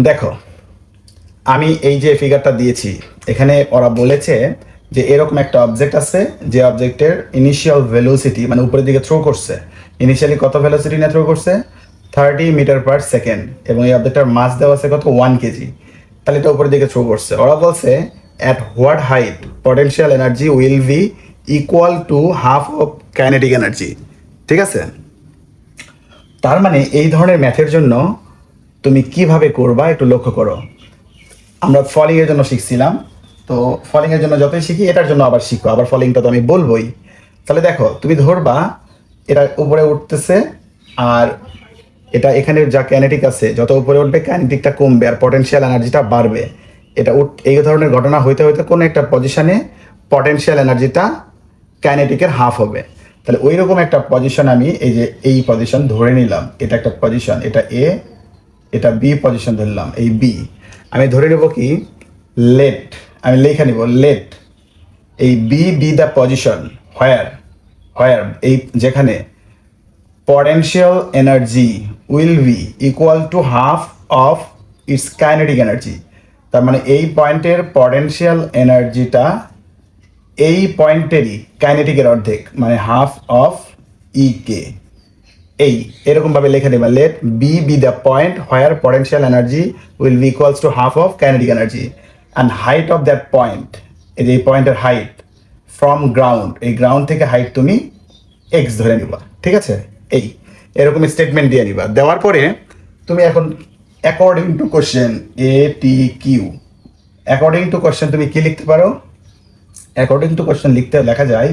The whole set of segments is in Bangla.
দেখো, আমি এই যে ফিগারটা দিয়েছি, এখানে ওরা বলেছে যে এরকম একটা অবজেক্ট আছে, যে অবজেক্টের ইনিশিয়াল ভেলোসিটি মানে উপরের দিকে থ্রো করছে। ইনিশিয়ালি কত ভেলোসিটি নিয়ে থ্রো করছে? 30 মিটার/সেকেন্ড, এবং এই অবজেক্টটার মাস দেওয়া আছে কত? 1 কেজি। তাহলে এটা উপরের দিকে থ্রো করছে। ওরা বলছে at what height potential energy will be equal two half of kinetic energy. ঠিক আছে? তার মানে এই ধরনের ম্যাথের জন্য তুমি কিভাবে করবা একটু লক্ষ্য করো। আমরা ফলিং এর জন্য শিখছিলাম, তো ফলিং এর জন্য যতই শিখি এটার জন্য আবার শিখো, আবার ফলিংটা তো আমি বলবোই। তাহলে দেখো, তুমি ধরবা এটা উপরে উঠতেছে, আর এটা এখানে যা কাইনেটিক আছে যত উপরে উঠবে কাইনেটিকটা কমবে আর পটেনশিয়াল এনার্জিটা বাড়বে। এটা এই ধরনের ঘটনা হইতে হইতে কোনো একটা পজিশনে পটেনশিয়াল এনার্জিটা কাইনেটিকের হাফ হবে। তাহলে ওই রকম একটা পজিশন আমি এই পজিশন ধরে নিলাম, এটা একটা পজিশন, এটা এ, এটা বি পজিশন ধরলাম, এই বি। আমি ধরে নেব কি, লেট, আমি লেখা নিব লেট এই বি বি দ্য পজিশন হোয়ার হোয়ার এই যেখানে potential energy will be equal to half of its kinetic energy। তার মানে এই পয়েন্টের পটেনশিয়াল এনার্জিটা এই পয়েন্টেরই কাইনেটিকের অর্ধেক, মানে হাফ অফ ই কে। এই এরকমভাবে লেখা দেবা, let B be the point where potential energy will be equals to half of kinetic energy and height of that point, এই যে এই পয়েন্টের হাইট ফ্রম গ্রাউন্ড, এই গ্রাউন্ড থেকে হাইট তুমি এক্স ধরে নিবা। ঠিক আছে? এই এরকম স্টেটমেন্ট দিয়ে নিবা। দেওয়ার পরে তুমি এখন according to question A T Q, according to question তুমি কি লিখতে পারো? অ্যাকর্ডিং টু কোশ্চেন লেখা যায়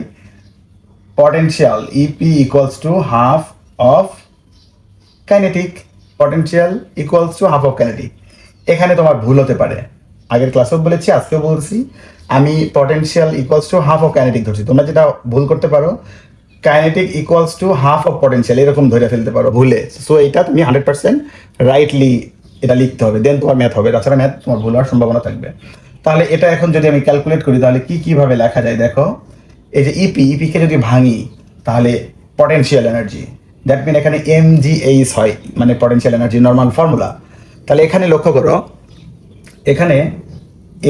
potential EP equals to half of kinetic, potential equals to half of kinetic। এখানে তোমার ভুল হতে পারে, আগের ক্লাসেও বলেছি আজকেও বলছি, আমি potential equals to half of kinetic ধরছি। তোমরা যেটা ভুল করতে পারো, kinetic equals to half of potential এরকম ধরে ফেলতে পারো ভুলে। সো এটা তুমি 100% রাইটলি এটা লিখতে হবে, দেন তোমার ম্যাথ হবে, তাছাড়া ম্যাথ তোমার ভুল হওয়ার সম্ভাবনা থাকবে। তাহলে এটা এখন যদি আমি ক্যালকুলেট করি তাহলে কিভাবে লেখা যায় দেখো। এই যে ইপিকে যদি ভাঙি তাহলে পটেনশিয়াল এনার্জি, দ্যাট মিন এখানে MgH হয়, মানে পটেনশিয়াল এনার্জি নর্মাল ফর্মুলা। তাহলে এখানে লক্ষ্য করো, এখানে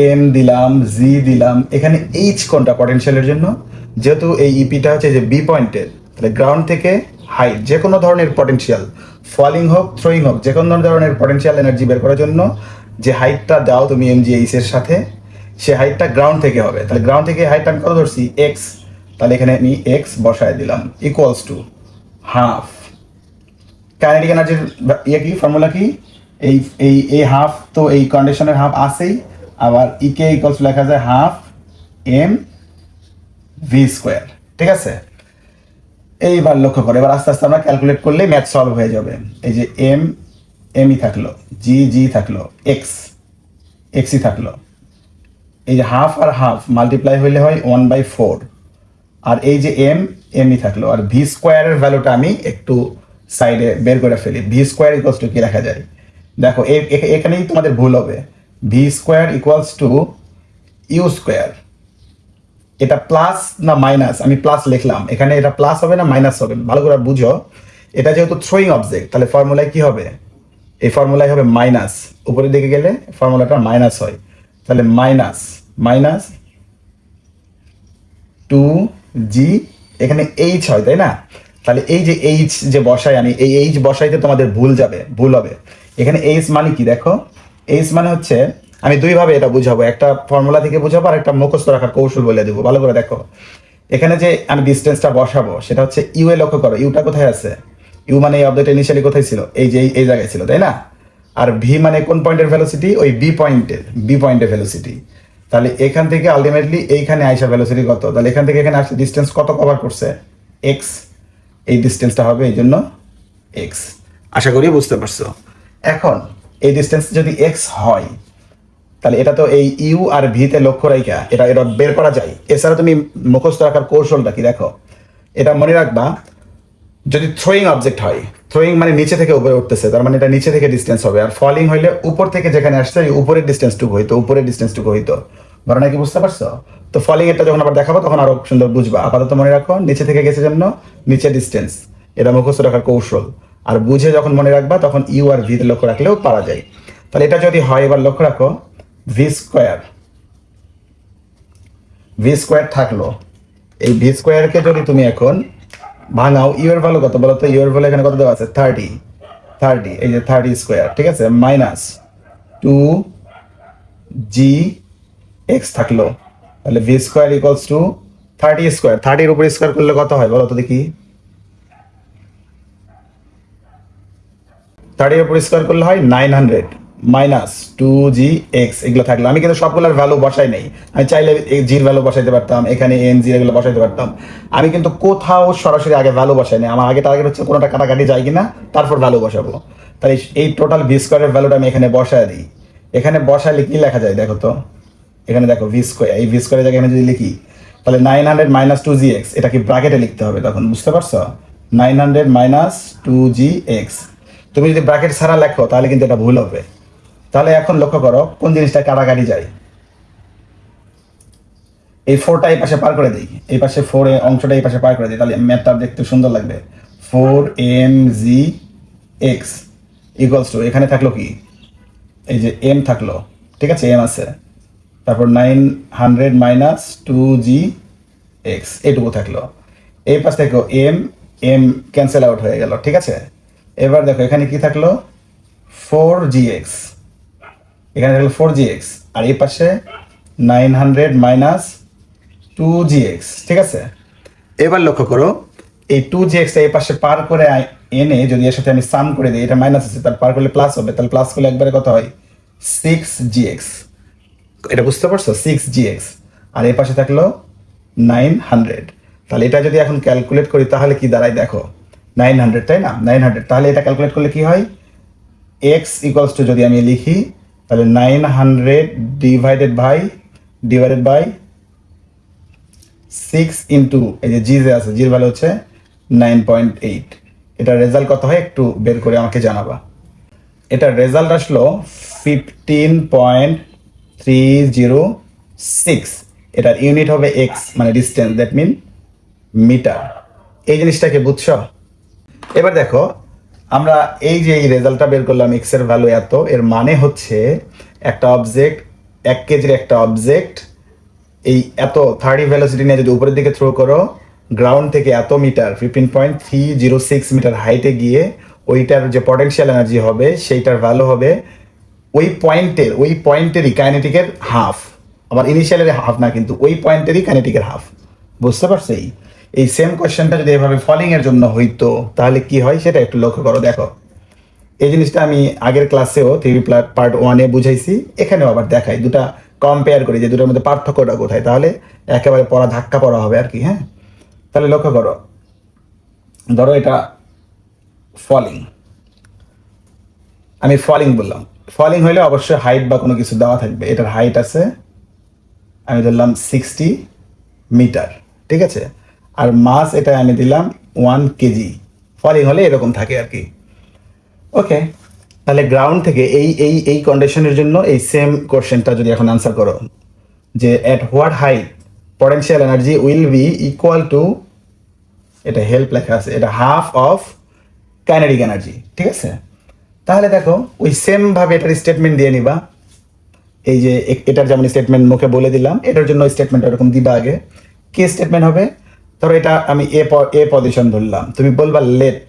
এম দিলাম, জি দিলাম, এখানে এইচ কোনটা পটেনশিয়ালের জন্য? যেহেতু এই ইপিটা হচ্ছে যে বি পয়েন্টের, তাহলে গ্রাউন্ড থেকে হাইট যে কোনো ধরনের পটেনশিয়াল, ফলিং হোক থ্রোয়িং হোক, যে কোনো ধরনের পটেনশিয়াল এনার্জি বের করার জন্য যে হাইটটা দাও তুমি MgH এর সাথে, সে হাইটটা গ্রাউন্ড থেকে হবে। তাহলে গ্রাউন্ড থেকে হাইট আমি কত ধরছি? এক্স। তাহলে এখানে আমি এক্স বসায় দিলাম ইকুয়ালস টু হাফ কাইনেটিক এনার্জির কি ফর্মুলা কি? এই এই এই হাফ তো এই কন্ডিশনের হাফ আসেই, আবার ইকে ইকুয়ালস লেখা যায় হাফ এম ভি স্কোয়ার। ঠিক আছে? এইবার লক্ষ্য করো, এবার আস্তে আস্তে আমরা ক্যালকুলেট করলে ম্যাথ সলভ হয়ে যাবে। এই যে এমই থাকলো, জি থাকলো, এক্সই থাকলো, এই যে হাফ আর হাফ মাল্টিপ্লাই হইলে হয় 1/4, আর এই যে এমই থাকলো, আর ভি স্কোয়ারের ভ্যালুটা আমি একটু সাইডে বের করে ফেলি। ভি স্কোয়ার ইকুয়ালস টু কি লেখা যায় দেখো, এখানেই তোমাদের ভুল হবে। V square equals to u square. এটা প্লাস না মাইনাস? আমি প্লাস লিখলাম, এখানে এটা প্লাস হবে না মাইনাস হবে, ভালো করে বুঝো। এটা যেহেতু থ্রোয়িং অবজেক্ট, তাহলে ফর্মুলায় কি হবে? এই ফর্মুলায় হবে মাইনাস, উপরের দিকে গেলে ফর্মুলাটা মাইনাস হয়। তাহলে মাইনাস 2g, এখানে এইচ হয়, তাই না? তাহলে এই যে এইচ যে বসাই আমি, এই এইচ বসাইতে তোমাদের ভুল হবে। এখানে এইচ মানে কি দেখো, এইচ মানে হচ্ছে, আমি দুইভাবে এটা বুঝাবো, একটা ফর্মুলা থেকে বুঝাবো আর একটা মুখস্থ রাখার কৌশল বলে দেবো। ভালো করে দেখো, এখানে যে আমি ডিস্টেন্সটা বসাবো সেটা হচ্ছে ইউ এ। লক্ষ্য করো ইউটা কোথায় আছে? ইউ মানে এই অবজেক্ট ইনিশিয়ালি কোথায় ছিল? এই যে এই জায়গায় ছিল, তাই না? আর ভি মানে কোন পয়েন্টের ভেলোসিটি? ওই বি পয়েন্টের ভেলোসিটি। তাহলে এখান থেকে আলটিমেটলি এইখানে আইসা ভেলোসিটি কত? তাহলে এখান থেকে এখানে আসলে ডিস্টেন্স কত কভার করছে? এক্স। এই ডিস্টেন্সটা হবে এই জন্য এক্স। আশা করি বুঝতে পারছো। এখন এই ডিস্টেন্স যদি এক্স হয়, তাহলে এটা তো এই ইউ আর ভিতে লক্ষ্য রাখা এটা বের করা যায়। এছাড়া তুমি মুখস্থ রাখার কৌশলটা কি দেখো, এটা মনে রাখবা, যদি থ্রোয়িং অবজেক্ট হয়, থ্রোয়িং মানে নিচে থেকে উপরে উঠতেছে, তার মানে এটা নিচে থেকে ডিস্টেন্স হবে। আর ফলিং হইলে উপর থেকে যেখানে আসছে উপরের ডিস্টেন্সটুকু হইতো। ঘটনা কি বুঝতে পারছো? তো ফলিং এটা যখন আবার দেখাবো তখন আরো সুন্দর বুঝবা। আপাতত মনে রাখো, নিচে থেকে গেছে জন্য নিচে ডিস্টেন্স, এটা মুখস্থ রাখার কৌশল। আর বুঝে যখন মনে রাখবা তখন ইউ আর ভিতে লক্ষ্য রাখলেও পারা যায়। তাহলে এটা যদি হয়, এবার লক্ষ্য রাখো ভি স্কোয়ার থাকলো। এই ভি স্কোয়ারকে যদি তুমি এখন ভাঙাও, ইউ এর ভ্যালু কত বলো তো? ইউ এর ভ্যালু এখানে কত দেওয়া আছে? 30, এই যে 30 স্কোয়ার, ঠিক আছে, মাইনাস 2gx থাকলো। তাহলে V square equals two 30 square, 30 এর উপর স্কোয়ার করলে কত হয় বলো তো দেখি? 30 এর উপর স্কোয়ার করলে হয় 900 মাইনাস 2gx, এগুলো থাকলো। আমি কিন্তু সবগুলোর ভ্যালু বসাই নাই, আমি চাইলে জির ভ্যালু বসাইতে পারতাম, এখানে এন জি এগুলো বসাইতে পারতাম। আমি কিন্তু কোথাও সরাসরি আগে ভ্যালু বসাই নাই, আমার আগে টার্গেট হচ্ছে কোনোটা কাটাকাটি যায় কিনা, তারপর ভ্যালু বসাবো। তাই এই টোটাল ভি স্কোয়ারের ভ্যালুটা আমি এখানে বসায় দিই। এখানে বসাইলে কি লেখা যায় দেখো তো? এখানে দেখো ভি স্কোয়ার, এই ভি স্কোয়ারের জায়গায় এখানে যদি লিখি, তাহলে 900 মাইনাস 2gx, এটা কি ব্র্যাকেটে লিখতে হবে তখন, বুঝতে পারছো? 900 মাইনাস 2gx। তুমি যদি ব্র্যাকেট ছাড়া লেখো তাহলে কিন্তু এটা ভুল হবে। তাহলে এখন লক্ষ্য করো কোন জিনিসটা কাটাকাটি যায়। এই 4টা এই পাশে পার করে দিই, এই পাশে 4 এ অংশটা এই পাশে পার করে দিই, তাহলে ম্যাথটা দেখতে সুন্দর লাগবে। 4mgx ইকুয়ালস টু, এখানে থাকলো কি, এই যে এম থাকলো, ঠিক আছে, এম আছে, তারপর 900 মাইনাস 2gx, এইটুকু থাকলো। এই পাশ থেকে এম এম ক্যান্সেল আউট হয়ে গেল, ঠিক আছে। এবার দেখো এখানে কি থাকলো? 4gx, এখানে থাকলো 4gx, আর এই পাশে 900 মাইনাস 2gx, ঠিক আছে। এবার লক্ষ্য করো এই 2gx এই পাশে পার করে এনে যদি এর সাথে আমি সাম করে দিই, এটা মাইনাস আছে, তার পার করলে প্লাস হবে, তাহলে প্লাস করলে একবারে কত হয়? 6gx। এটা বুঝতে পারছো? 6gx, আর এই পাশে থাকলো 900। তাহলে এটা যদি এখন ক্যালকুলেট করি তাহলে কি দাঁড়ায় দেখো? 900, তাই না? 900, তাহলে এটা ক্যালকুলেট করলে কি হয়? x ইকুয়ালস টু যদি আমি লিখি, তাহলে 900 ডিভাইডেড বাই 6 ইন্টু এই যে জি যে আছে, জির ভ্যালু হচ্ছে 9.8। এটার রেজাল্ট কত হয় একটু বের করে আমাকে জানাবা। এটার রেজাল্ট আসলো 15.306। এটার ইউনিট হবে এক্স, মানে ডিস্টেন্স, দ্যাট মিন মিটার। এই জিনিসটাকে বুঝছো? এবার দেখো আমরা এই যে এই রেজাল্টটা বের করলাম, এক্স এর ভ্যালু এত, এর মানে হচ্ছে একটা অবজেক্ট, 1 কেজির একটা অবজেক্ট এই এত 30 ভেলোসিটি নিয়ে যদি উপরের দিকে থ্রো করো, গ্রাউন্ড থেকে এত মিটার 15.306 মিটার হাইটে গিয়ে ওইটার যে পটেনশিয়াল এনার্জি হবে সেইটার ভ্যালু হবে ওই পয়েন্টেরই কাইনেটিকের হাফ। আবার ইনিশিয়ালের হাফ না, কিন্তু ওই পয়েন্টেরই কাইনেটিকের হাফ। বুঝতে পারছো? এই সেম কোয়েশ্চেনটা যদি এভাবে ফলিং এর জন্য হইতো তাহলে কি হয় সেটা একটু লক্ষ্য করো। দেখো এই জিনিসটা আমি আগের ক্লাসেও থিওরি পার্ট 1-এ বুঝাইছি, এখানেও আবার দেখাই, দুটা কম্পেয়ার করি যে দুটোর মধ্যে পার্থক্যটা কোথায়, তাহলে একেবারে ধাক্কা পড়া হবে আর কি। হ্যাঁ, তাহলে লক্ষ্য করো, ধরো এটা ফলিং, আমি ফলিং বললাম। ফলিং হইলে অবশ্যই হাইট বা কোনো কিছু দেওয়া থাকবে। এটার হাইট আছে আমি ধরলাম 60 মিটার, ঠিক আছে, আর মাস এটা আমি দিলাম 1 কেজি। ফলিং হলে এরকম থাকে আর কি। ওকে, তাহলে গ্রাউন্ড থেকে এই কন্ডিশনের জন্য এই সেম কোশ্চেনটা যদি এখন আনসার করো যে at what height potential energy will be equal to, এটা হেল্প লেখা আছে, এটা হাফ অফ কাইনেটিক এনার্জি, ঠিক আছে। তাহলে দেখো ওই সেম ভাবে এটার স্টেটমেন্ট দিয়ে নিবা। এই যে এটার যেমন স্টেটমেন্ট মুখে বলে দিলাম, এটার জন্য স্টেটমেন্ট এরকম দিবা। আগে কি স্টেটমেন্ট হবে? ধরো এটা আমি এ পজিশন ধরলাম, তুমি বলবা লেট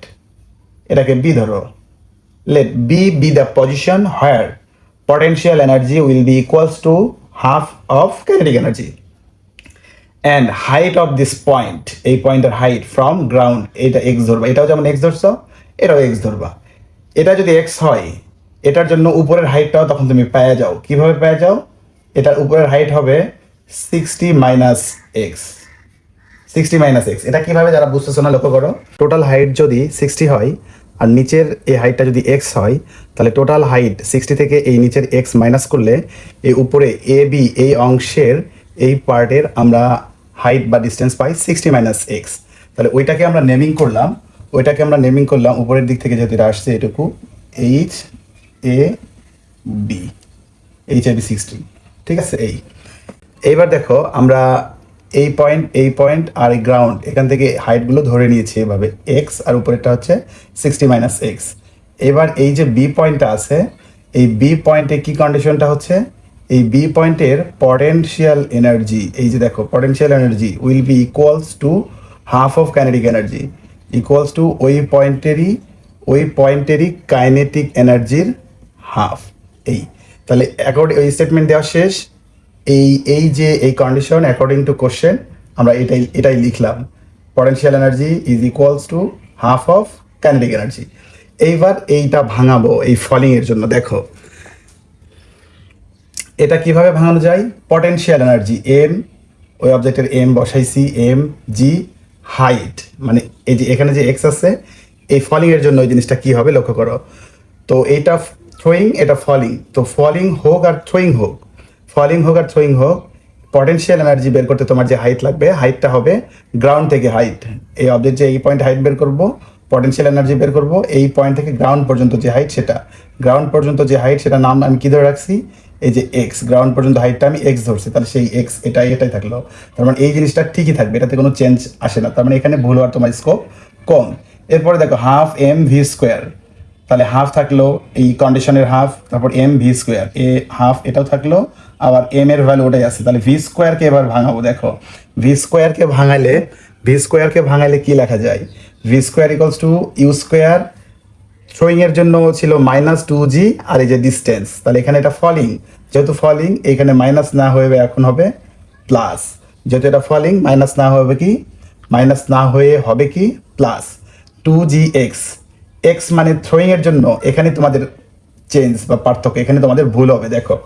এটাকে বি ধরো, let B be the position where potential energy will be equals to half of kinetic energy and height of this point, এই পয়েন্টের হাইট from ground, এটা x ধরবা, এটাও যেমন x ধরছো এটাও x ধরবা। এটা যদি x হয়, এটার জন্য উপরের হাইটটাও তখন তুমি পেয়ে যাও। কিভাবে পেয়ে যাও? এটার উপরের হাইট হবে 60 মাইনাস এক্স, 60 মাইনাস এক্স। এটা কিভাবে যারা বুঝতেছো না লক্ষ্য করো, টোটাল হাইট যদি 60 হয় আর নিচের এই হাইটটা যদি এক্স হয়, তাহলে টোটাল হাইট 60 থেকে এই নিচের এক্স মাইনাস করলে এই উপরে এ বি এই অংশের এই পার্টের আমরা হাইট বা ডিস্টেন্স পাই 60 মাইনাস এক্স। তাহলে ওইটাকে আমরা নেমিং করলাম উপরের দিক থেকে যেহেতু এটা আসছে এটুকু h A B, h A B 60, ঠিক আছে। এইবার দেখো আমরা এই পয়েন্ট আর এই গ্রাউন্ড এখান থেকে হাইটগুলো ধরে নিয়েছি এভাবে এক্স, আর উপরেরটা হচ্ছে 60 মাইনাস এক্স। এবার এই যে বি পয়েন্টটা আছে এই বি পয়েন্টে কি কন্ডিশনটা হচ্ছে, এই বি পয়েন্টের পটেনশিয়াল এনার্জি, এই যে দেখো potential energy will be equals to half of kinetic energy, equals to ওই পয়েন্টেরই কাইনেটিক এনার্জির হাফ। এই তাহলে অ্যাকর্ডিং ওই স্টেটমেন্ট দেওয়া শেষ। এই যে এই কন্ডিশন অ্যাকর্ডিং টু কোশ্চেন আমরা এটাই লিখলাম, potential energy is equals to half of kinetic energy. এইবার এইটা ভাঙাবো এই ফলিং এর জন্য। দেখো এটা কিভাবে ভাঙানো যায়, পটেনশিয়াল এনার্জি এম, ওই অবজেক্টের এম বসাইছি, এম জি হাইট, মানে এই যে এখানে যে এক্স আছে, এই ফলিং এর জন্য ওই জিনিসটা কি হবে লক্ষ্য করো। তো এইটা থ্রোয়িং, এটা ফলিং, তো ফলিং হোক আর থ্রোয়িং হোক, পটেনশিয়াল এনার্জি বের করতে তোমার যে হাইট লাগবে, হাইটটা হবে গ্রাউন্ড থেকে হাইট, এই অবজেক্ট যে এই পয়েন্ট হাইট বের করব, পটেনশিয়াল এনার্জি বের করব, এই পয়েন্ট থেকে গ্রাউন্ড পর্যন্ত যে হাইট, সেটা নাম আমি কি ধরে রাখছি, এই যে এক্স, গ্রাউন্ড পর্যন্ত হাইটটা আমি এক্স ধরছি, তাহলে সেই এক্স এটাই থাকলো। তার মানে এই জিনিসটা ঠিকই থাকবে, এটাতে কোনো চেঞ্জ আসে না, তার মানে এখানে ভুল হওয়ার তোমার স্কোপ কম। এরপরে দেখো হাফ এম ভি স্কোয়ার, তাহলে হাফ থাকলো এই কন্ডিশনের হাফ, তারপর এম ভি স্কোয়ার, এ হাফ এটাও থাকলো, আবার এম এর ভ্যালু ওটাই আছে, তাহলে ভি স্কোয়ারকে এবার ভাঙাবো। দেখো ভি স্কোয়ারকে ভাঙালে কি লেখা যায়, v square equals to u square, throwing এর জন্য ছিল -2g, আর এই যে ডিস্টেন্স, তাহলে এখানে এটা ফলিং, যেহেতু ফলিং এখানে মাইনাস না হয়ে এখন হবে প্লাস, যেহেতু এটা ফলিং মাইনাস না হয়ে হবে কি প্লাস 2gx, এক্স মানে থ্রোয়িং এর জন্য এখানে তোমাদের চেঞ্জ বা পার্থক্য, এখানে তোমাদের ভুল হবে। দেখো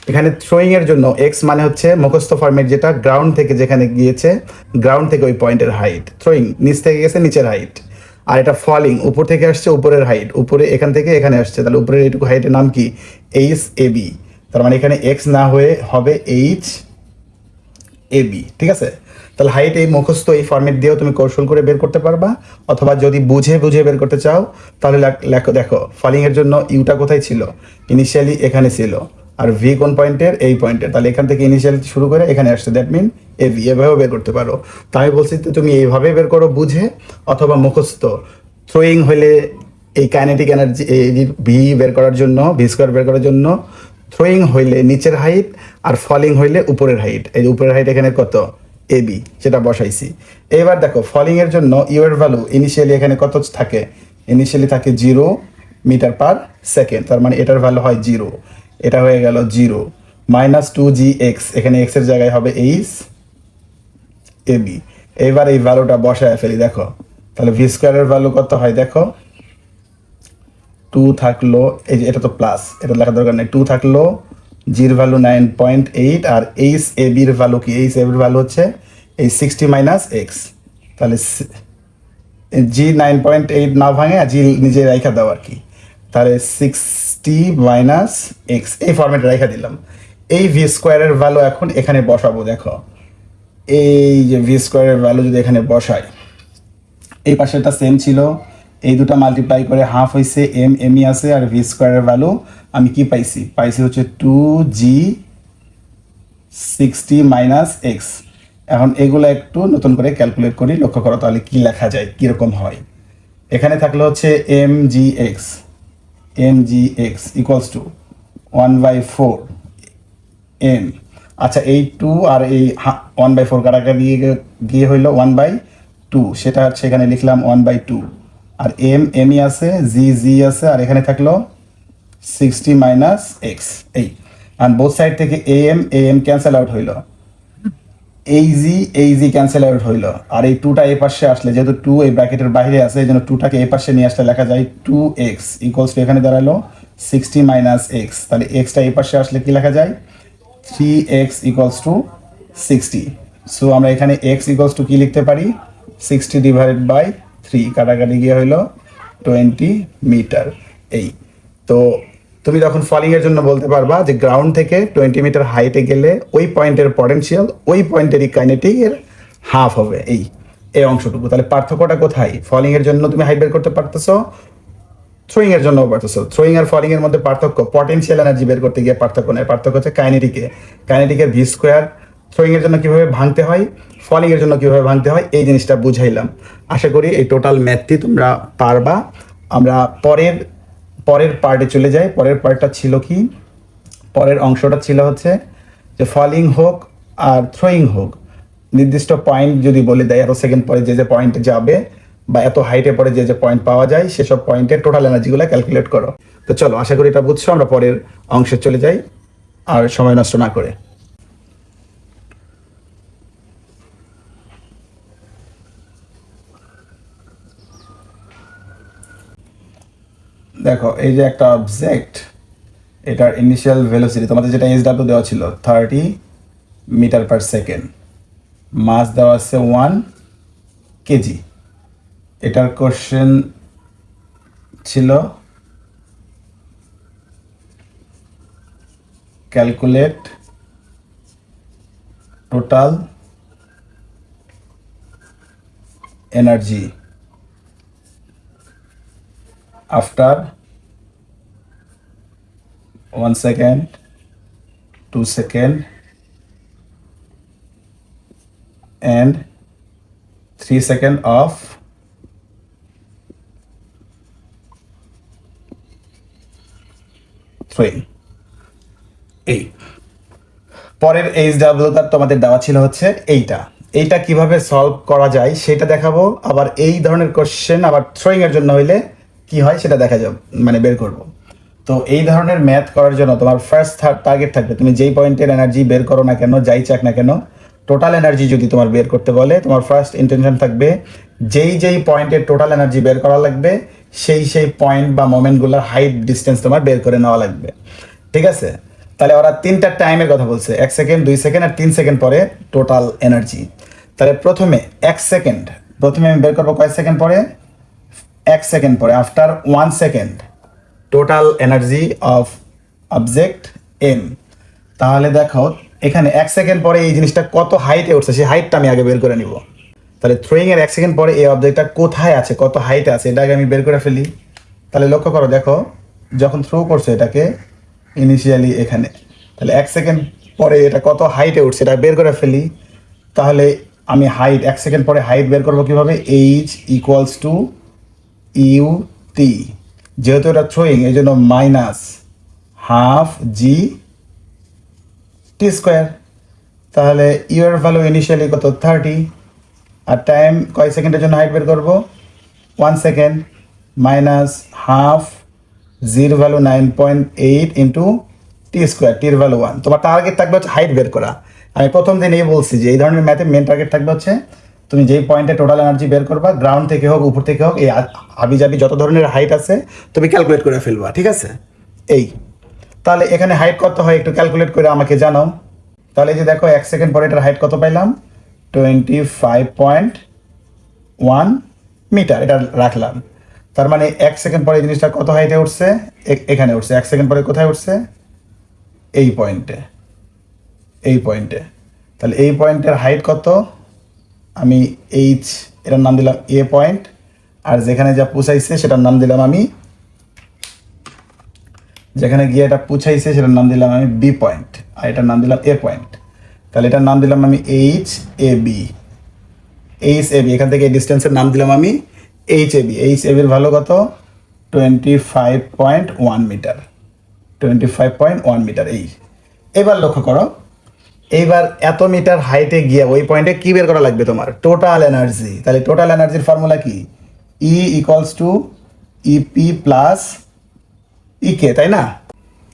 এখানে থ্রোয়িং এর জন্য এক্স মানে হচ্ছে মুখস্থ ফরম্যাট, যেটা গ্রাউন্ড থেকে যেখানে গিয়েছে, গ্রাউন্ড থেকে ওই পয়েন্টের হাইট, থ্রোয়িং নিচ থেকে গেছে নিচের হাইট, আর এটা ফলিং উপর থেকে আসছে উপরের হাইট, উপরে এখান থেকে এখানে আসছে, তাহলে উপরের এইটুকু হাইটের নাম কি এইচ এ বি, তার মানে এখানে এক্স না হয়ে হবে এইচ এ বি, ঠিক আছে। তাহলে হাইট এই মুখস্থ এই ফরম্যাট দিয়েও তুমি কৌশল করে বের করতে পারবা, অথবা যদি বুঝে বের করতে চাও তাহলে দেখো ফলিং এর জন্য ইউটা কোথায় ছিল, ইনিশিয়ালি এখানে ছিল, আর ভি কোন পয়েন্টের, এই পয়েন্টের, তাহলে এখান থেকে ইনিশিয়াল শুরু করে এখানে আসছে, দ্যাট মিন এ ভি, এভাবেও বের করতে পারো। তাই আমি বলছি তো তুমি এইভাবে বের করো বুঝে অথবা মুখস্থ। থ্রোয়িং হলে এই কাইনেটিক এনার্জি ভি বের করার জন্য, ভি স্কোয়ার বের করার জন্য, থ্রোয়িং হইলে নিচের হাইট, আর ফলিং হইলে উপরের হাইট, এই যে উপরের হাইট এখানে কত এ বি, সেটা বসাইছি। এবার দেখো ফলিং এর জন্য ইউ এর ভ্যালু ইনিশিয়ালি এখানে কত থাকে, ইনিশিয়ালি থাকে 0 মিটার পার সেকেন্ড, তার মানে এটার ভ্যালু হয় 0, এটা হয়ে গেল 0, -2gx, এখানে x এর জায়গায় হবে এইচ এ বি। এবার এই ভ্যালুটা বসায় ফেলি, দেখো তাহলে ভি স্কোয়ারের ভ্যালু কত হয়, দেখো 2 থাকলো, এই যে এটা তো প্লাস, এটা লেখার দরকার নেই, 2 থাকলো, জির ভ্যালু 9.8, আর এইচ এ বির ভ্যালু কি, এইচ এ বির ভ্যালু হচ্ছে এই 60 মাইনাস এক্স, তাহলে জি 9.8 না ভাঙে জি নিজে রেখা দাও আর কি, তাহলে 60 মাইনাস এক্স, এই ফর্মেটে রেখা দিলাম। এই ভি স্কোয়ারের ভ্যালু এখন এখানে বসাবো। দেখো এই যে ভি স্কোয়ারের ভ্যালু যদি এখানে বসাই, এই পাশেটা সেম ছিল, এই দুটো মাল্টিপ্লাই করে হাফ হয়েছে, এমই আছে, আর ভি স্কোয়ারের ভ্যালু আমি কি পাইছি হচ্ছে 2g60 মাইনাস এক্স। এখন এগুলো একটু নতুন করে ক্যালকুলেট করি, লক্ষ্য করো তাহলে কি লেখা যায়, কীরকম হয়। এখানে থাকলে হচ্ছে mgx ইকুয়ালস টু 1/4 এম, আচ্ছা এই 2 আর এই 1/4 কাটাকাটি গিয়ে হইলো 1/2, সেটা হচ্ছে এখানে লিখলাম 1/2, আর এমই আছে, জি আছে, আর এখানে থাকলো 60 মাইনাস এক্স, এই আর বোথ সাইড থেকে এম ক্যান্সেল আউট হইলো, এই জি ক্যান্সেল আউট হইলো, আর এই 2টা এই পাশে আসলে, যেহেতু 2 এই ব্র্যাকেটের বাইরে আছে এই জন্য 2টাকে এই পাশে নিয়ে আসলে লেখা যায় 2x ইকুয়ালস টু, এখানে দাঁড়ালো 60 মাইনাস এক্স, তাহলে এক্সটা এই পাশে আসলে কি লেখা যায় 3x ইকুয়ালস টু 60। সো আমরা এখানে x ইকুয়ালস টু কি লিখতে পারি, 60 ডিভাইডেড বাই 3, কাটাকাটি গিয়ে হইলো 20 মিটার। এই তো তুমি যখন ফলিং এর জন্য বলতে পারবা যে গ্রাউন্ড থেকে 20 মিটার হাইটে গেলে ওই পয়েন্টের পটেনশিয়াল ওই পয়েন্টেরই কাইনেটিক এর হাফ হবে, এই অংশটুকু। তাহলে পার্থক্যটা কোথায়, ফলিং এর জন্য তুমি হাইট বের করতে পারতেছো, থ্রোয়িং এর জন্য পারতেছো, থ্রোয়িং আর ফলিং এর মধ্যে পার্থক্য, পটেনশিয়াল এনার্জি বের করতে গিয়ে পার্থক্য নেই, পার্থক্য হচ্ছে কাইনেটিকের ভি স্কোয়ার, থ্রোয়িং এর জন্য কিভাবে ভাঙতে হয়, ফলিং এর জন্য কিভাবে ভাঙতে হয়, এই জিনিসটা বুঝাইলাম। আশা করি এই টোটাল ম্যাথটি তোমরা পারবা। আমরা পরের পরের পার্টে চলে যাই। পরের পার্টটা ছিল কি, পরের অংশটা ছিল হচ্ছে যে ফলিং হোক আর থ্রোয়িং হোক, নির্দিষ্ট পয়েন্ট যদি বলে দেয় এত সেকেন্ড পরে যে যে পয়েন্টে যাবে বা এত হাইটে পরে যে যে পয়েন্ট পাওয়া যায় সেসব পয়েন্টের টোটাল এনার্জিগুলো ক্যালকুলেট করো। তো চলো, আশা করি এটা বুঝছো। আমরা পরের অংশে চলে যাই আর সময় নষ্ট না করে। দেখো, এই যে একটা অবজেক্ট, এটার ইনিশিয়াল ভেলোসিটি তোমাদের যেটা SW দেওয়া ছিল 30 মিটার পার সেকেন্ড, মাস দেওয়া আছে 1 কেজি। এটার কোশ্চেন ছিল calculate total energy after 1 second, 2 second and 3 second of throwing। এই পরের HWটা তোমাদের দেওয়া ছিল হচ্ছে এইটা কিভাবে সলভ করা যায় সেটা দেখাবো। আবার এই ধরনের কোশ্চেন আবার থ্রোয়িং এর জন্য হইলে কি হয় সেটা দেখা যাবে, মানে বের করব। তো এই ধরনের ম্যাথ করার জন্য তোমার ফার্স্ট টার্গেট থাকবে, তুমি যেই পয়েন্টের এনার্জি বের করো না কেন, যাই চাক না কেন, টোটাল এনার্জি যদি তোমার বের করতে বলে, তোমার ফার্স্ট ইন্টেনশন থাকবে যেই পয়েন্টের টোটাল এনার্জি বের করা লাগবে সেই পয়েন্ট বা মোমেন্টগুলোর হাইট ডিস্টেন্স তোমার বের করে নেওয়া লাগবে। ঠিক আছে? তাহলে ওরা 3টা টাইমের কথা বলছে, 1 সেকেন্ড, 2 সেকেন্ড আর 3 সেকেন্ড পরে টোটাল এনার্জি। তাহলে প্রথমে 1 সেকেন্ড, প্রথমে আমি বের করবো কয় সেকেন্ড পরে? 1 সেকেন্ড পরে, after 1 second total energy of object m. তাহলে দেখো এখানে 1 সেকেন্ড পরে এই জিনিসটা কত হাইটে উঠছে সেই হাইটটা আমি আগে বের করে নিব। তাহলে থ্রোয়িং এর 1 সেকেন্ড পরে এই অবজেক্টটা কোথায় আছে, কত হাইটে আছে, এটা আগে আমি বের করে ফেলি। তাহলে লক্ষ্য করো, দেখো যখন থ্রো করছে এটাকে ইনিশিয়ালি এখানে, তাহলে 1 সেকেন্ড পরে এটা কত হাইটে উঠছে এটা বের করে ফেলি। তাহলে আমি হাইট 1 সেকেন্ড পরে হাইট বের করবো কিভাবে? H equals to U T, যেহেতু এটা থ্রোয়িং এই জন্য মাইনাস হাফ জি টি স্কোয়ার। তাহলে ইউ এর ভ্যালু ইনিশিয়ালি কত? 30। আর টাইম কয় সেকেন্ডের জন্য হাইট বের করবো? 1 সেকেন্ড মাইনাস হাফ জির ভ্যালু 9.8 ইন্টু টি স্কোয়ার, টির ভ্যালু 1। তোমার টার্গেট থাকবে হচ্ছে হাইট বের করা। আমি প্রথম দিন এই বলছি যে এই ধরনের ম্যাথে মেন টার্গেট থাকবে হচ্ছে তুমি যেই পয়েন্টে টোটাল এনার্জি বের করবা, গ্রাউন্ড থেকে হোক উপর থেকে হোক, এই হাবিজাবি যত ধরনের হাইট আছে তুমি ক্যালকুলেট করে ফেলবা। ঠিক আছে? এই তাহলে এখানে হাইট কত হয় একটু ক্যালকুলেট করে আমাকে জানাও। তাহলে এই যে দেখো 1 সেকেন্ড পরে এটার হাইট কত পাইলাম? 25.1 মিটার, এটা রাখলাম। তার মানে 1 সেকেন্ড পরে এই জিনিসটা কত হাইটে উঠছে? এখানে উঠছে। 1 সেকেন্ড পরে কোথায় উঠছে? এই পয়েন্টে, এই পয়েন্টে। তাহলে এই পয়েন্টের হাইট কত? আমি এইচ, এটার নাম দিলাম এ পয়েন্ট, আর যেখানে যা পুছাইছে সেটার নাম দিলাম আমি, যেখানে গিয়ে এটা পুছাইছে সেটার নাম দিলাম আমি বি পয়েন্ট, আর এটার নাম দিলাম এ পয়েন্ট। তাহলে এটার নাম দিলাম আমি এইচ এ বি। এখান থেকে এই ডিস্টেন্সের নাম দিলাম আমি h A B. H A বির ভ্যালু কত? 25.1 মিটার, 25.1 মিটার। এবার লক্ষ্য করো, এইবার এত মিটার হাইটে গিয়ে ওই পয়েন্টে কি বের করা লাগবে? তোমার টোটাল এনার্জি। তাহলে টোটাল এনার্জির ফর্মুলা কি? ই ইকুয়ালস টু ইপি প্লাস ইকে, তাই না?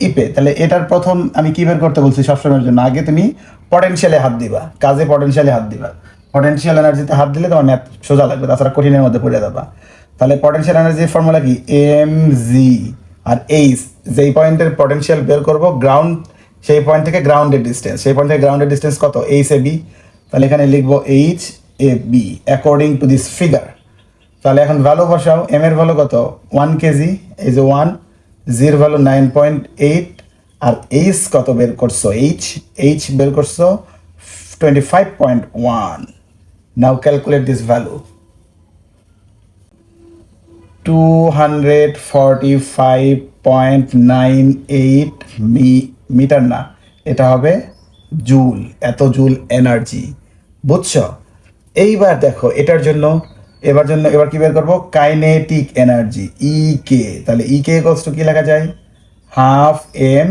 ইপে। তাহলে এটার প্রথম আমি কি বের করতে বলছি সবসময়ের জন্য? আগে তুমি পটেনশিয়ালে হাত দিবা, কাজে পটেনশিয়ালে হাত দিবা। পটেনশিয়াল এনার্জিতে হাত দিলে তোমার ম্যাথ সোজা লাগবে, তাছাড়া কঠিনের মধ্যে পড়ে যাবা। তাহলে পটেনশিয়াল এনার্জির ফর্মুলা কি? এম জি আর এইচ, যেই পয়েন্টের পটেনশিয়াল বের করবো গ্রাউন্ড, সেই পয়েন্ট থেকে গ্রাউন্ডের ডিস্টেন্স, সেই পয়েন্ট থেকে গ্রাউন্ডের ডিস্টেন্স কত? H A B. তাহলে এখানে লিখবো h A B according to this figure. তাহলে এখন ভ্যালু বসাও। এম এর ভ্যালু কত? 1 কেজি, এই যে 1, জির ভ্যালু 9.8, আর এইচ কত বের করছো? এইচ বের করছো 25.1। নাও ক্যালকুলেট দিস ভ্যালু। 245.98 মিটার না, এটা হবে জুল। এত জুল এনার্জি, বুঝছো? এইবার দেখো এটার জন্য এবার কি বের করবো, কাইনেটিক এনার্জি ই কে। তাহলে ই কে ইকুয়ালস টু কি লেখা যায়, হাফ এম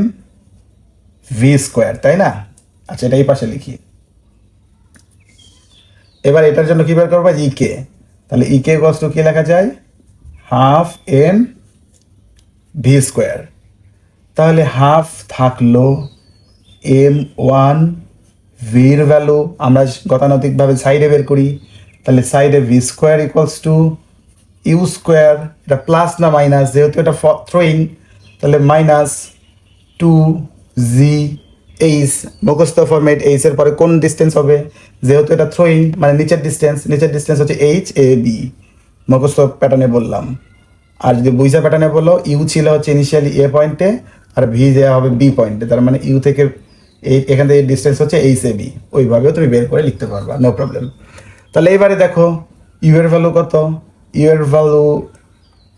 ভি স্কোয়ার, তাই না? আচ্ছা, এটা এই পাশে লিখি। এবার এটার জন্য কি বের করবো, ই কে। তাহলে ই কে ইকুয়ালস টু কি লেখা যায়, হাফ এম ভি স্কোয়ার। তাহলে হাফ থাকলো এম ওয়ান, ভির ভ্যালু আমরা গতানুগতিকভাবে সাইডে বের করি। তাহলে সাইডে v square equals to u square, এটা প্লাস না মাইনাস, যেহেতু এটা থ্রোয়িং তাহলে মাইনাস টু জি এইচ। মুখস্থ ফরম্যাট, এইচ এর পরে কোন ডিস্টেন্স হবে, যেহেতু এটা থ্রোয়িং মানে নিচের ডিস্টেন্স হচ্ছে এইচ এ বি, মুখস্থ প্যাটার্নে বললাম। আর যদি বুঝা প্যাটার্নে বলো, ইউ ছিল হচ্ছে ইনিশিয়ালি এ পয়েন্টে আর ভি দেওয়া হবে বি পয়েন্টে, তার মানে ইউ থেকে এখান থেকে ডিস্টেন্স হচ্ছে এইচ এ বি, ওইভাবেও তুমি বের করে লিখতে পারবা, নো প্রবলেম। তাহলে এবারে দেখো ইউ এর ভ্যালু কত, ইউ এর ভ্যালু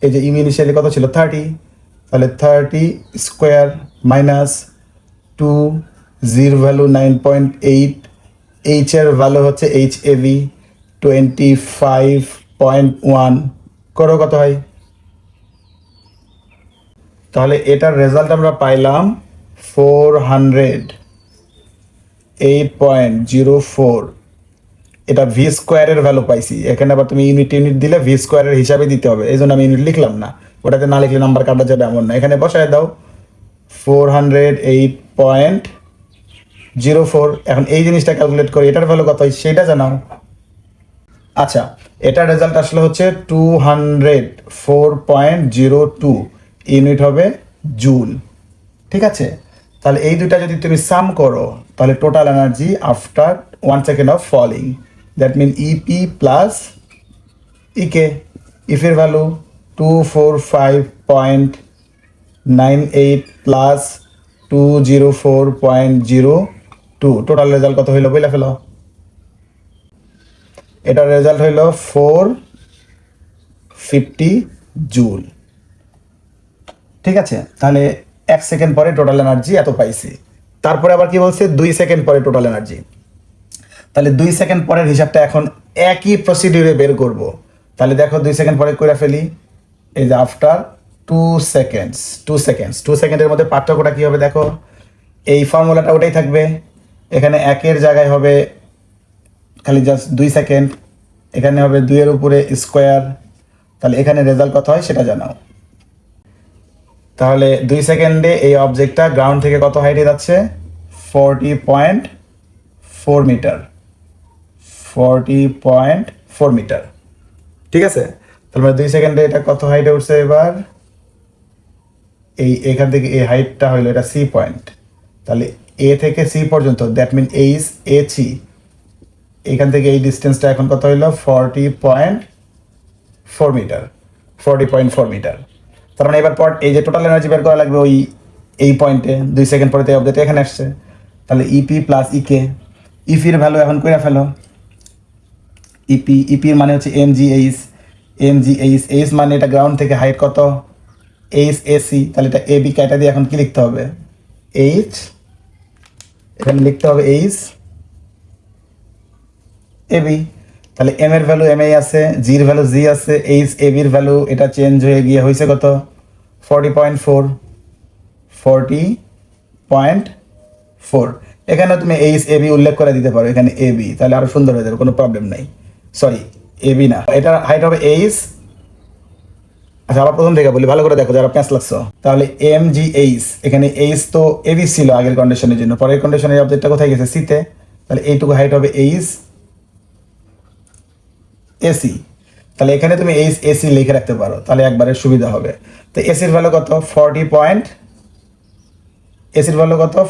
এই যে ইউ ইনিশিয়ালি কত ছিল 30, তাহলে 30 স্কোয়ার মাইনাস টু, জির ভ্যালু 9.8, এইচ এর ভ্যালু হচ্ছে এইচ এ বি 25.1, করো কত হয়। তাহলে এটার রেজাল্ট আমরা পাইলাম 408.04। এটা ভি স্কোয়ারের ভ্যালু পাইছি, এখানে আবার তুমি ইউনিট দিলে ভি স্কোয়ারের হিসাবে দিতে হবে, এই জন্য আমি ইউনিট লিখলাম না, ওটাতে না লিখলে নাম্বার কাটা যাবে এমন না, এখানে বসায় দাও 408.04। এখন এই জিনিসটা ক্যালকুলেট করে এটার ভ্যালু কত হয় সেটা জানাও। আচ্ছা, এটার রেজাল্ট আসলে হচ্ছে 204.02 ইউনিট হবে জুল, ঠিক আছে? তাহলে এই দুইটা যদি তুমি সাম করো তাহলে total energy after 1 second of falling, that mean EP plus EK. ইফের ভ্যালু 245.98 প্লাস 204.02, টোটাল রেজাল্ট কত হইলো বলে ফেলো। এটার রেজাল্ট হইল 450 জুল, ঠিক আছে? তাহলে 1 সেকেন্ড পরে টোটাল এনার্জি এত পাইছি। তারপরে আবার কি বলছে, 2 সেকেন্ড পরে টোটাল এনার্জি। তাহলে 2 সেকেন্ড পরের হিসাবটা এখন একই প্রসিডিউরে বের করব। তাহলে দেখো 2 সেকেন্ড পরে করে ফেলি, এই যে আফটার 2 সেকেন্ডের মধ্যে পার্থক্যটা কি হবে দেখো, এই ফর্মুলাটা ওটাই থাকবে, এখানে একের জায়গায় হবে খালি জাস্ট 2 সেকেন্ড, এখানে হবে 2 এর উপরে স্কোয়ার। তাহলে এখানে রেজাল্ট কত হয় সেটা জানাও। তাহলে 2 সেকেন্ডে এই অবজেক্টটা গ্রাউন্ড থেকে কত হাইটে যাচ্ছে, 40.4 মিটার, 40.4 মিটার, ঠিক আছে? তাহলে 2 সেকেন্ডে এটা কত হাইটে উঠছে, এবার এখান থেকে এই হাইটটা হইলো এটা সি পয়েন্ট, তাহলে এ থেকে সি পর্যন্ত, that mean h A C, এখান থেকে এই ডিস্টেন্সটা এখন কত হইলো 40.4 মিটার, 40.4 মিটার। তার মানে এবার এই যে টোটাল এনার্জি বের করা লাগবে ওই এই পয়েন্টে, 2 সেকেন্ড পরে তো অবজেক্ট এখানে আসছে, তাহলে ইপি প্লাস ইকে। ইপির ভ্যালু এখন কইরা ফেলো, ইপির মানে হচ্ছে এমজিএইচ, এইচ মানে এটা গ্রাউন্ড থেকে হাইট কত, এইচ এসি, তাহলে এটা এবি কাটা দিয়ে এখন কি লিখতে হবে, এইচ, এখানে লিখতে হবে এইচ এবি। তাহলে এম এর ভ্যালু এম এ আছে, জির ভ্যালু জি আছে, এইচ এ বির ভ্যালু এটা চেঞ্জ হয়ে গিয়ে হয়েছে কত 40.4। এখানে তুমি এইচ এ বি উল্লেখ করে দিতে পারো, এখানে এ বি, তাহলে আরো সুন্দর হয়ে যাবে, কোনো প্রবলেম নাই। সরি, এ বি না, এটা হাইট হবে এইচ। আচ্ছা, আবার প্রথম থেকে বলি, ভালো করে দেখো যারা প্যাঁচ লাগছো। তাহলে এম জি এইচ, এখানে এইচ তো এ বি ছিল আগের কন্ডিশনের জন্য, পরের কন্ডিশনের অবজেক্টটা কোথায় গেছে, সিতে, তাহলে এইটুকু হাইট হবে এইচ এসি। তাহলে এখানে তুমি এইচ এসি লিখে রাখতে পারো, তাহলে একবারে সুবিধা হবে। তো এসির ভ্যালু কত,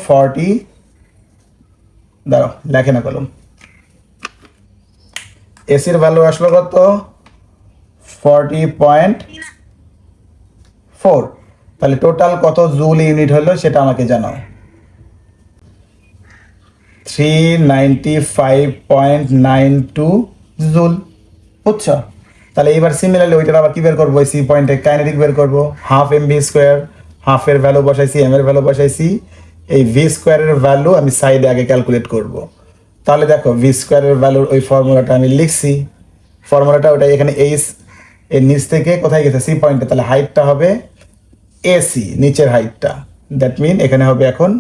40, দাঁড়াও লেখে না কলম, এসির ভ্যালু আসলো কত 40.4। তাহলে টোটাল কত জুল ইউনিট হলো সেটা আমাকে জানাও। 395.92 জুল, বুঝছো? তাহলে এবার সিমিলারলি ওইটার আবার কি বের করবো, সি পয়েন্টে কাইনেটিক বের করবো, হাফ এম ভি স্কোয়ার, হাফের ভ্যালু বসাইছি, এম এর ভ্যালু বসাইছি, এই ভি স্কোয়ারের ভ্যালু আমি সাইডে আগে ক্যালকুলেট করব। তাহলে দেখো ভি স্কোয়ারের ভ্যালুর ওই ফর্মুলাটা আমি লিখছি, ফর্মুলাটা ওটাই, এখানে এইচ এর নিচ থেকে কোথায় গেছে সি পয়েন্টে, তাহলে হাইটটা হবে এসি, নিচের হাইটটা, দ্যাট মিন এখানে হবে এখন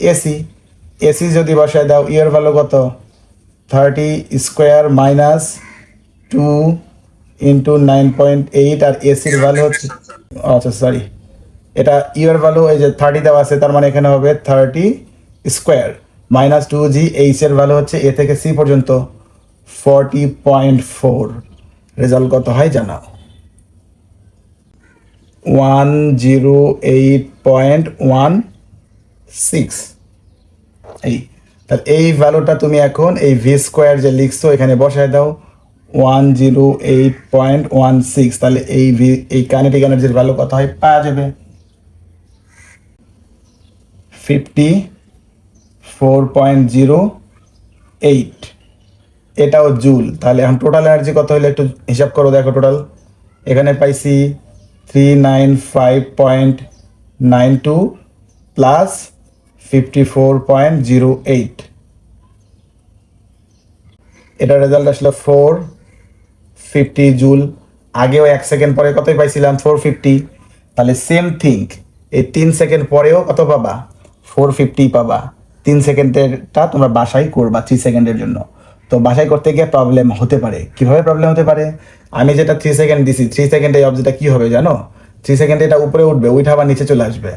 এসি। এসি যদি বসায় দাও, ইয়ের ভ্যালু কত 30 স্কোয়ার মাইনাস 2 ইন্টু 9.8, আর এসির ভ্যালু হচ্ছে, আচ্ছা সরি, এটা ইয়ের ভ্যালু এই যে 30 দেওয়া আছে, তার মানে এখানে হবে 30 স্কোয়ার মাইনাস 2g, এইচ এর ভ্যালু হচ্ছে এ থেকে সি পর্যন্ত 40.4। রেজাল্ট কত হয় জানাও? 108.16। এই তাহলে এই ভ্যালুটা তুমি এখন এই ভি স্কোয়ার যে লিখছো এখানে বসায় দাও, 108.16। তাহলে এই কাইনেটিক এনার্জির ভ্যালু কত হয় পাওয়া যাবে 54.08। এটাও জুল। তাহলে এখন টোটাল এনার্জি কত হলো একটু হিসাব করো, দেখো টোটাল এখানে পাইছি 395.92 প্লাস 54.08, এটা রেজাল্ট আসলে 450 জুল। আগেও 1 সেকেন্ড পরে কতই পাইছিলাম 450, তাহলে সেম থিং এই 3 সেকেন্ড পরেও কত পাবা 450 পাবা। 3 সেকেন্ডেরটা তোমরা বাসায় করবা 3 সেকেন্ডের জন্য। তো বাসায় করতে গিয়ে প্রবলেম হতে পারে। কিভাবে প্রবলেম হতে পারে? আমি যেটা 3 সেকেন্ড দিছি, 3 সেকেন্ডে এই অবজেক্টটা কি হবে জানো? 3 সেকেন্ডে এটা উপরে উঠবে, উঠে আবার নিচে চলে আসবে,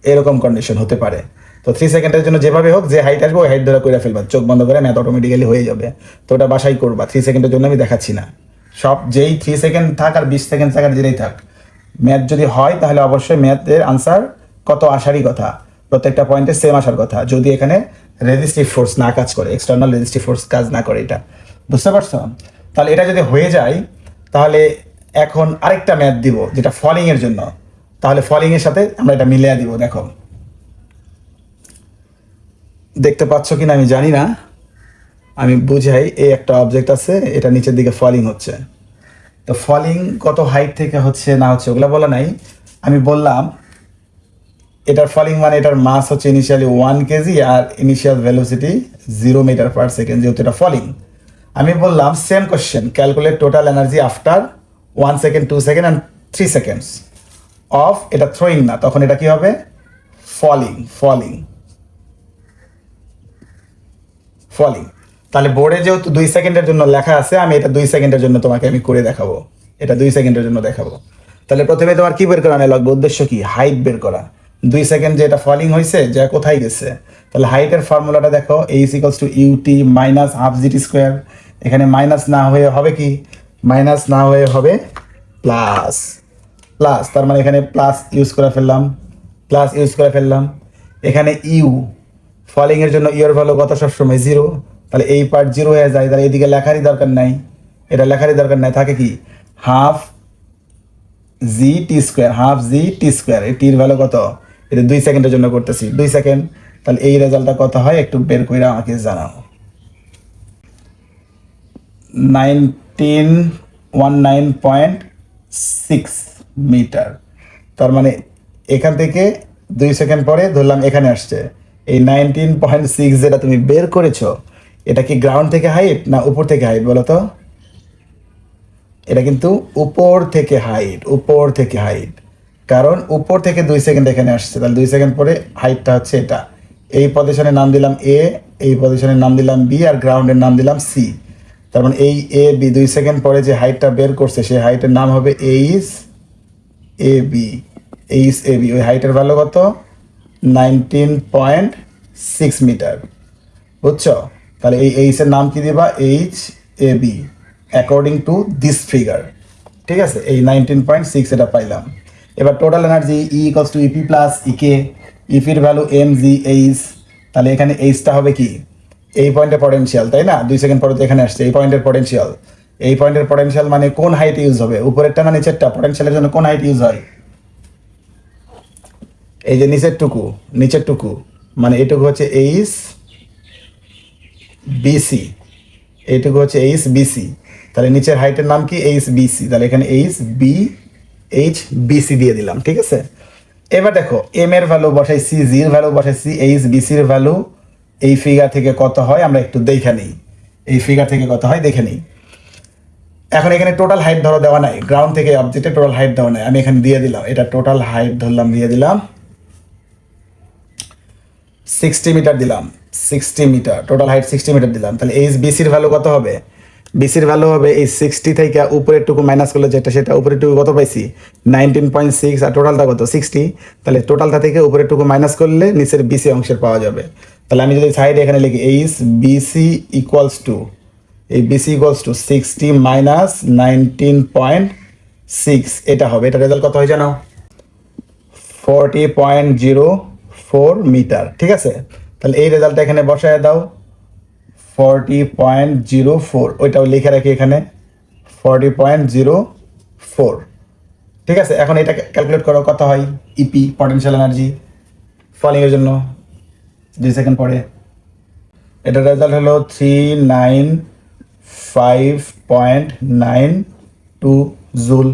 এরকম কন্ডিশন হতে পারে। তো 3 সেকেন্ডের জন্য যেভাবে হোক যে হাইট আসবে ওই হাইট ধরে করে ফেলবা, চোখ বন্ধ করে, ম্যাথ অটোমেটিক্যালি হয়ে যাবে। তো ওটা বাসায় করবা। 3 সেকেন্ডের জন্য আমি দেখাচ্ছি না, সব যেই 3 সেকেন্ড থাক আর 20 সেকেন্ড থাক আর যেটাই থাক, ম্যাথ যদি হয় তাহলে অবশ্যই ম্যাথের আনসার কত আসারই কথা, প্রত্যেকটা পয়েন্টে সেম আসার কথা, যদি এখানে রেজিস্টিভ ফোর্স না কাজ করে, এক্সটার্নাল রেজিস্টিভ ফোর্স কাজ না করে। এটা বুঝতে পারছো? তাহলে এটা যদি হয়ে যায় তাহলে এখন আরেকটা ম্যাথ দিব যেটা ফলিং এর জন্য। তাহলে ফলিং এর সাথে আমরা এটা মিলিয়ে দিব। দেখো, দেখতে পাচ্ছ কিনা আমি জানি না, আমি বুঝাই। এই একটা অবজেক্ট আছে, এটা নিচের দিকে ফলিং হচ্ছে। তো ফলিং কত হাইট থেকে হচ্ছে না হচ্ছে ওগুলো বলা নাই, আমি বললাম এটার ফলিং মানে এটার মাস হচ্ছে ইনিশিয়ালি 1 কেজি আর initial velocity 0 metre per second, যেহেতু এটা ফলিং। আমি বললাম same question, calculate total energy after 1 second 2 second and 3 seconds of, এটা থ্রোয়িং না, তখন এটা কি হবে ফলিং। ফলিং ফলিং তাহলে বোর্ডে যেহেতু 2 সেকেন্ডের জন্য লেখা আছে, আমি এটা 2 সেকেন্ডের জন্য তোমাকে আমি করে দেখাবো, এটা 2 সেকেন্ডের জন্য দেখাবো। তাহলে প্রথমে তোমার কি বের করা লাগবে, উদ্দেশ্য কি, হাইট বের করা। 2 সেকেন্ড যে এটা ফলিং হয়েছে যা কোথায় গেছে, তাহলে হাইটের ফর্মুলাটা দেখো, h equals to u t minus half g t square. এখানে মাইনাস না হয়ে হবে কি, মাইনাস না হয়ে হবে প্লাস। প্লাস তার মানে এখানে প্লাস ইউজ করে ফেললাম, প্লাস ইউজ করে ফেললাম। এখানে ইউ, ফলিং এর জন্য ইউর ভ্যালু কত সবসময় 0, তাহলে এই পার্ট 0 হয়ে যায়, তাহলে এইদিকে লেখারই দরকার নাই, এটা লেখারই দরকার নাই, থাকে কি হাফ জি টি স্কোয়ার, হাফ জি টি স্কোয়ার। এই টির ভ্যালু কত, এটা 2 সেকেন্ডের জন্য করতেছি, 2 সেকেন্ড। তাহলে এই রেজাল্টটা কত হয় একটু বের করে আমাকে জানাও। 1919.6 মিটার। তার মানে এখান থেকে 2 সেকেন্ড পরে ধরলাম এখানে আসছে, এই 19.6 যেটা তুমি বের করেছো, এটা কি গ্রাউন্ড থেকে হাইট না উপর থেকে হাইট বলো তো? এটা কিন্তু উপর থেকে হাইট, উপর থেকে হাইট, কারণ উপর থেকে 2 সেকেন্ড এখানে আসছে, তাহলে 2 সেকেন্ড পরে হাইটটা হচ্ছে এটা। এই পজিশনের নাম দিলাম এ, এই পজিশনের নাম দিলাম বি, আর গ্রাউন্ডের নাম দিলাম সি। তার মানে এই এ বি 2 সেকেন্ড পরে যে হাইটটা বের করছে সেই হাইটের নাম হবে h A B. H A B, ওই হাইটের ভ্যালু কত 19.6 মিটার, বুঝছো? তাহলে এই এইচ এর নাম কি দিবা, H A B according to this figure. ঠিক আছে, এই 19.6 এটা পাইলাম। এবার total energy E equals to EP plus EK, ইপির ভ্যালু এম জি এইচ। তাহলে এখানে এইচটা হবে কি, এই পয়েন্টের পটেনশিয়াল, তাই না? 2 সেকেন্ড পরে তো এখানে আসছে, এই পয়েন্টের পটেনশিয়াল। এই পয়েন্টের পটেনশিয়াল মানে কোন হাইট ইউজ হবে, উপরেরটা না নিচেরটা? পটেনশিয়ালের জন্য কোন হাইট ইউজ হয়? এই যে নিচেরটুকু, নিচেরটুকু মানে এটুকু হচ্ছে এইচ বিসি, এইটুকু হচ্ছে এইচ বিসি। তাহলে নিচের হাইটের নাম কি, এইচ বিসি। তাহলে এখানে এইচ বিসি দিয়ে দিলাম, ঠিক আছে? এবার দেখো এম এর ভ্যালু বসাইছি, জির ভ্যালু বসাইছি, এইচ বিসির ভ্যালু এই ফিগার থেকে কত হয় আমরা একটু দেখে নিই। এই ফিগার থেকে কত হয় দেখে নিই। এখন এখানে টোটাল হাইট ধরো দেওয়া নাই, গ্রাউন্ড থেকে অবজেক্টের টোটাল হাইট দেওয়া নাই, আমি এখানে দিয়ে দিলাম, এটা টোটাল হাইট ধরলাম, দিয়ে দিলাম 60 মিটার দিলাম, 60 মিটার টোটাল হাইট 60 মিটার দিলাম। তাহলে এই বিসির ভ্যালু কত হবে? বিসির ভ্যালু হবে এই 60 থেকে উপরের টুকু মাইনাস করলে যেটা, সেটা উপরের টুকু কত পাইছি 19.6, আর টোটালটা কত 60। তাহলে টোটালটা থেকে উপরের টুকু মাইনাস করলে নিচের বিসি অংশের পাওয়া যাবে। তাহলে আমি যদি সাইডে এখানে লিখি এইচ বিসি ইকুয়ালস টু, এই বিসি ইকুয়ালস টু 60 মাইনাস 19.6, এটা হবে। এটা রেজাল্ট কত হয় জানো? 40.04 মিটার। ঠিক আছে, তাহলে এই রেজাল্টটা এখানে বসায় দাও, 40.04, ওইটাও লিখে রাখি এখানে 40.04। ঠিক আছে, এখন এটা ক্যালকুলেট করো কত হয় ইপি, পটেনশিয়াল এনার্জি ফলিংয়ের জন্য। 2 সেকেন্ড পরে এটার রেজাল্ট হলো 395.92 জুল।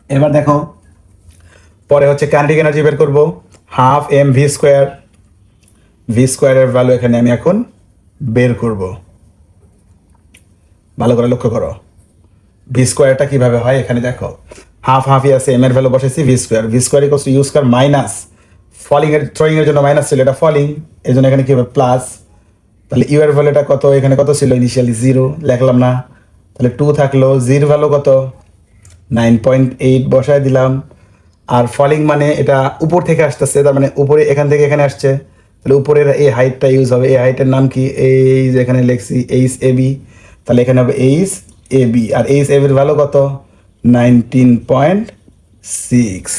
এবার দেখো পরে হচ্ছে কাইনেটিক এনার্জি বের করবো, half m v square. V স্কোয়ারের ভ্যালু এখানে আমি এখন বের করব, ভালো করে লক্ষ্য করো ভি স্কোয়ারটা কিভাবে হয়। এখানে দেখো হাফ হাফই আছে, এম এর ভ্যালু বসেছি v square, v square equals to u square minus falling এর, থ্রোয়িং এর জন্য মাইনাস ছিল, এটা ফলিং, এই জন্য এখানে কি হবে প্লাস। তাহলে ইউ এর ভ্যালুটা কত, এখানে কত ছিল ইনিশিয়ালি 0, লিখলাম না, তাহলে 2 থাকলো, জির ভ্যালু কত 9.8 বসায় দিলাম। আর ফলিং মানে এটা উপর থেকে আসতেছে, তার মানে উপরে এখান থেকে এখানে আসছে, তাহলে উপরের এই হাইটটা ইউজ হবে। এই হাইটের নাম কি, এই যে এখানে লিখছি এইচ এ বি, তাহলে এখানে হবে এইচ এ বি, আর এইচ এ বির ভ্যালু কত 19.6,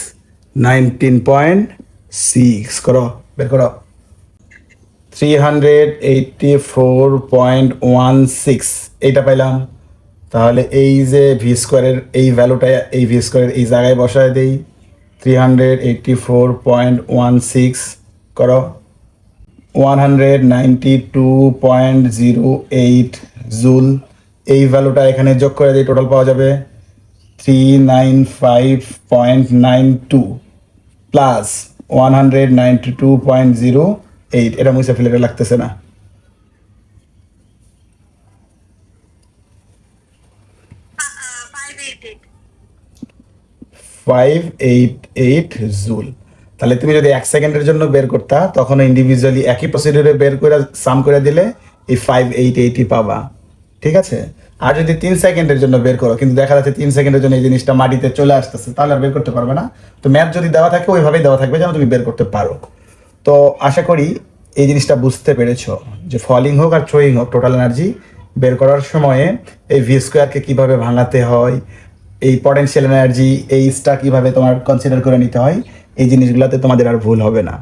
19.6 করো, বের করো 384.16, এইটা পাইলাম। তাহলে এই যে ভি স্কোয়ারের এই ভ্যালুটা, এই ভি স্কোয়ারের এই জায়গায় বসায় দেই 384.16 করো, 192.08 জুল। এই ভ্যালুটা এখানে যোগ করে দিই, টোটাল পাওয়া যাবে 395.92 প্লাস 192.08, এটা মুছে ফেলে, এটা লাগতেছে না। Five eight joule. তাহলে তুমি যদি 1 সেকেন্ডের জন্য বের করতা, তখন ইন্ডিভিজুয়ালি একই প্রসিডিউরে বের করে সাম করে দিলে এই 588 পাবা। ঠিক আছে, আর যদি 3 সেকেন্ডের জন্য বের করো, কিন্তু দেখা যাচ্ছে 3 সেকেন্ডের জন্য এই জিনিসটা মাটিতে চলে আসতেছে, তাহলে আর বের করতে পারবে না। তো ম্যাথ যদি দেওয়া থাকে ওইভাবেই দেওয়া থাকবে যেন তুমি বের করতে পারো। তো আশা করি এই জিনিসটা বুঝতে পেরেছো যে ফলিং হোক আর থ্রোয়িং হোক, টোটাল এনার্জি বের করার সময়ে এই ভি স্কোয়ারকে কীভাবে ভাঙাতে হয়, এই পটেনশিয়াল এনার্জি এইচটা কীভাবে তোমার কনসিডার করে নিতে হয়, এই জিনিসগুলোতে তোমাদের আর ভুল হবে না।